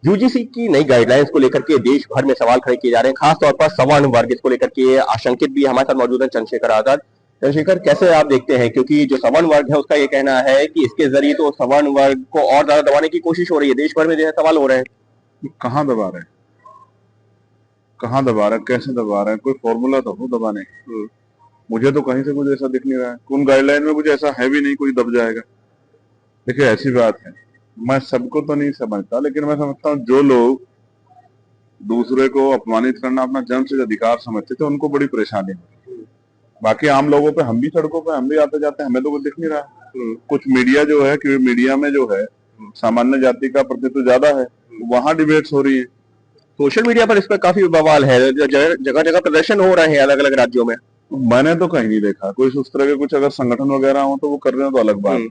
UGC की नई guidelines को लेकर के देश भर में सवाल खड़े किए जा रहे हैं, खास तौर पर सवर्ण वर्ग इसको लेकर के आशंकित भी। हमारे साथ मौजूद है चंद्रशेखर आजाद। चंद्रशेखर, कैसे आप देखते हैं, क्योंकि जो सवर्ण वर्ग है उसका ये कहना है कि इसके जरिए तो सवर्ण वर्ग को और ज्यादा दबाने की कोशिश हो रही है, देश भर में जो है सवाल हो रहे हैं। कहाँ दबा रहे हैं, कहाँ दबा रहे हैं, कैसे दबा रहे हैं? कोई फॉर्मूला तो हो दबाने। मुझे तो कहीं से कुछ ऐसा दिख नहीं रहा है, उन गाइडलाइन में कुछ ऐसा है भी नहीं कोई दब जाएगा। देखिए ऐसी बात है, मैं सबको तो नहीं समझता, लेकिन मैं समझता हूँ जो लोग दूसरे को अपमानित करना अपना जन्मसिद्ध अधिकार समझते थे उनको बड़ी परेशानी है। बाकी आम लोगों पे, हम भी सड़कों पे, हम भी आते जाते हैं, हमें तो कुछ दिख नहीं रहा। कुछ मीडिया जो है कि मीडिया में जो है सामान्य जाति का प्रतिनिधित्व ज्यादा है, वहां डिबेट्स हो रही है। सोशल मीडिया पर इस पर काफी बवाल है, जगह जगह प्रदर्शन हो रहे हैं अलग अलग राज्यों में। मैंने तो कहीं नहीं देखा कोई उस तरह के कुछ, अगर संगठन वगैरह हो तो वो कर रहे हो तो अलग बात है,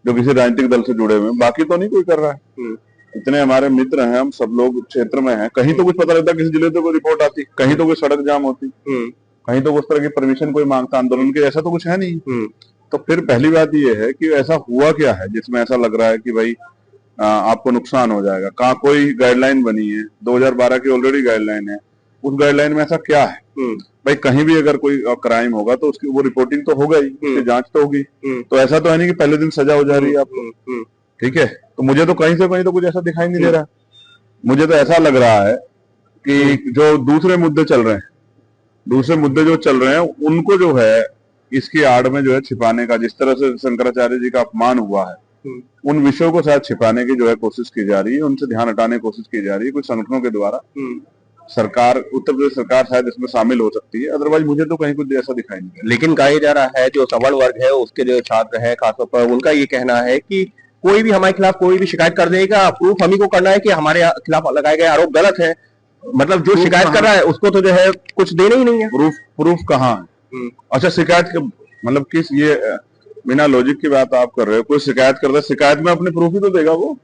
जो किसी राजनीतिक दल से जुड़े हुए, बाकी तो नहीं कोई कर रहा है। इतने हमारे मित्र हैं, हम सब लोग क्षेत्र में हैं, कहीं तो कुछ पता लगता, किसी जिले से कोई रिपोर्ट आती, कहीं तो कोई सड़क जाम होती, कहीं तो उस तरह की परमिशन कोई मांगता आंदोलन के, ऐसा तो कुछ है नहीं। तो फिर पहली बात ये है कि ऐसा हुआ क्या है जिसमें ऐसा लग रहा है कि भाई आपको नुकसान हो जाएगा? कहाँ कोई गाइडलाइन बनी है? 2012 की ऑलरेडी गाइडलाइन है, उस गाइडलाइन में ऐसा क्या है? भाई कहीं भी अगर कोई क्राइम होगा तो उसकी वो रिपोर्टिंग तो होगा ही, उसकी जांच तो होगी। तो ऐसा तो है नहीं कि पहले दिन सजा हो जा रही है आपको। ठीक है, तो मुझे तो कहीं से कहीं तो कुछ ऐसा दिखाई नहीं दे रहा। मुझे तो ऐसा लग रहा है कि जो दूसरे मुद्दे चल रहे हैं, दूसरे मुद्दे जो चल रहे हैं उनको जो है इसकी आड़ में जो है छिपाने का, जिस तरह से शंकराचार्य जी का अपमान हुआ है, उन विषयों को शायद छिपाने की जो है कोशिश की जा रही है, उनसे ध्यान हटाने की कोशिश की जा रही है कुछ संगठनों के द्वारा। सरकार, उत्तर प्रदेश सरकार शायद इसमें शामिल हो सकती है, अदरवाइज मुझे तो कहीं कुछ ऐसा दिखाई नहीं दे। लेकिन कहा जा रहा है जो सवर्ण वर्ग है उसके जो छात्र है खासतौर पर, उनका ये कहना है कि कोई भी हमारे खिलाफ कोई भी शिकायत कर देगा, प्रूफ हम ही को करना है कि हमारे खिलाफ लगाए गए आरोप गलत है। मतलब जो शिकायत कर रहा है उसको तो जो है कुछ देना ही नहीं है। प्रूफ कहाँ है? अच्छा, शिकायत मतलब किस, ये बिना लॉजिक की बात आप कर रहे हो। कोई शिकायत करता है, शिकायत में अपने प्रूफ ही तो देगा वो।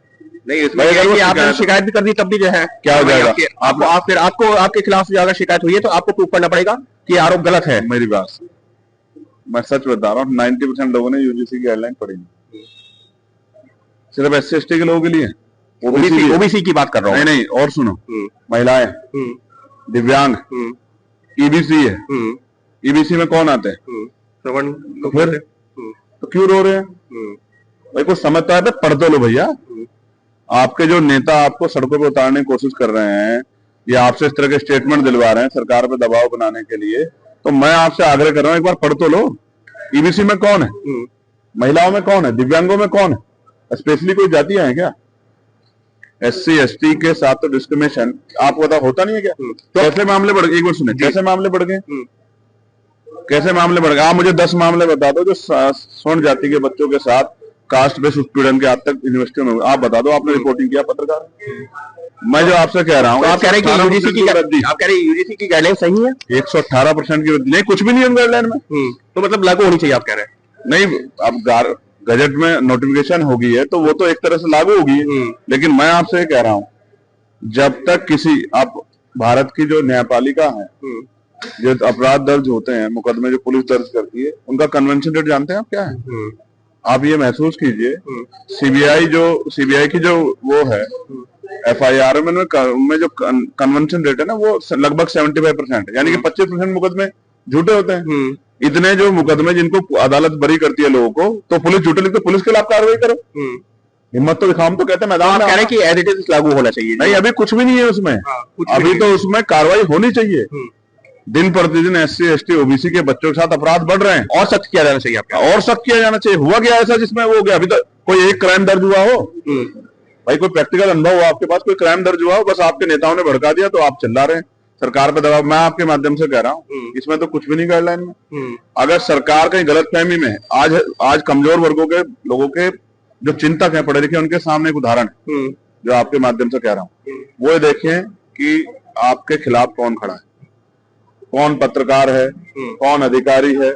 नहीं, इसमें अगर आपने शिकायत भी कर दी तब भी जो है क्या हो जाएगा? आपको आपके खिलाफ अगर शिकायत हुई है तो आपको प्रूफ करना पड़ेगा कि आरोप गलत है। मेरी बात, मैं सच बता रहा हूँ, 90% लोगों ने यूजीसी की गाइडलाइन पढ़ी नहीं। सिर्फ SC/ST के लोगों के लिए, ओबीसी की बात कर रहा हूँ। नहीं, और सुनो, महिलाएं, दिव्यांग, EBC है, EBC में कौन आते हैं? तो फिर तो क्यों रो रहे हैं भाई? कुछ समझता है तो पढ़ तो लो भैया। आपके जो नेता आपको सड़कों पर उतारने की कोशिश कर रहे हैं या आपसे इस तरह के स्टेटमेंट दिलवा रहे हैं सरकार पर दबाव बनाने के लिए, तो मैं आपसे आग्रह कर रहा हूं एक बार पढ़ तो लो। EBC में कौन है? महिलाओं में कौन है? दिव्यांगों में कौन है? स्पेशली कोई जातियां हैं क्या? SC/ST के साथ तो डिस्क्रिमिनेशन आपको पता होता नहीं है क्या? तो कैसे मामले बढ़ गए? एक बार सुने, कैसे मामले बढ़ गए? कैसे मामले बढ़ गए? आप मुझे 10 मामले बता दो जो स्वर्ण जाति के बच्चों के साथ कास्ट बेस्ड उत्पीड़न के आज तक यूनिवर्सिटी में। आप बता दो, आपने रिपोर्टिंग किया पत्रकार? मैं जो आपसे कह रहा हूँ, आप कह रहे हैं कि यूजीसी की गाइडलाइन सही है? 118% की वृद्धि नहीं, कुछ भी नहीं है गाइडलाइन में। तो मतलब लागू होनी चाहिए आप कह रहे हैं? नहीं, अब गजट में नोटिफिकेशन होगी है तो वो तो एक तरह से लागू होगी, लेकिन मैं आपसे ये कह रहा हूँ जब तक किसी, आप भारत की जो न्यायपालिका है, जो अपराध दर्ज होते हैं, मुकदमे जो पुलिस दर्ज करती है, उनका कन्वेंशन रेट जानते हैं आप क्या है? आप ये महसूस कीजिए, सीबीआई की जो वो है FIR में जो कन्वेंशन रेट है ना, वो लगभग 75% है, यानी कि 25% मुकदमे झूठे होते हैं। इतने जो मुकदमे जिनको अदालत बरी करती है लोगों को, तो पुलिस झूठे लिखते, पुलिस के खिलाफ कार्रवाई करो, हिम्मत तो दिखाओ। हम तो कहते हैं मैदान में, कह रहे हैं कि एज इट इज लागू होना चाहिए। नहीं, अभी कुछ भी नहीं है उसमें, अभी तो उसमें कार्रवाई होनी चाहिए। दिन प्रतिदिन SC/ST OBC के बच्चों के साथ अपराध बढ़ रहे हैं, और सख्त किया जाना चाहिए आपका, और सख्त किया जाना चाहिए। हुआ क्या ऐसा जिसमें वो हो गया? अभी तक कोई एक क्राइम दर्ज हुआ हो? भाई कोई प्रैक्टिकल अनुभव हो आपके पास, कोई क्राइम दर्ज हुआ हो? बस आपके नेताओं ने भड़का दिया तो आप चिल्ला रहे हैं, सरकार पे दबाव। मैं आपके माध्यम से कह रहा हूँ इसमें तो कुछ भी नहीं गाइडलाइन में। अगर सरकार कहीं गलतफहमी में, आज कमजोर वर्गों के लोगों के जो चिंतक हैं, पढ़े लिखे, उनके सामने एक उदाहरण है जो आपके माध्यम से कह रहा हूँ। वो देखें कि आपके खिलाफ कौन खड़ा है, कौन पत्रकार है, कौन अधिकारी है,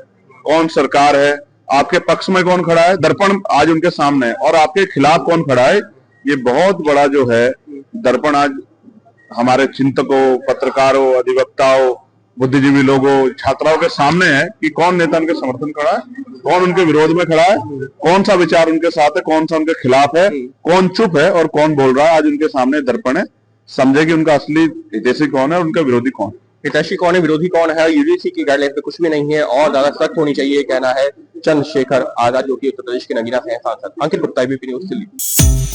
कौन सरकार है, आपके पक्ष में कौन खड़ा है, दर्पण आज उनके सामने है, और आपके खिलाफ कौन खड़ा है। ये बहुत बड़ा जो है दर्पण आज हमारे चिंतकों, पत्रकारों, अधिवक्ताओं, बुद्धिजीवी लोगों, छात्राओं के सामने है कि कौन नेता उनके समर्थन खड़ा है, कौन उनके विरोध में खड़ा है, कौन सा विचार उनके साथ है, कौन सा उनके खिलाफ है, कौन चुप है और कौन बोल रहा है। आज उनके सामने दर्पण है, समझे कि उनका असली हितैषी कौन है और उनका विरोधी कौन है। हितैषी कौन है, विरोधी कौन है, यूजीसी की गाइडलाइन पे कुछ भी नहीं है और ज्यादा सख्त होनी चाहिए, कहना है चंद्रशेखर आजाद, जो कि उत्तर प्रदेश के नगीना से हैं सांसद। अंकित गुप्ता, एबीपी न्यूज, दिल्ली।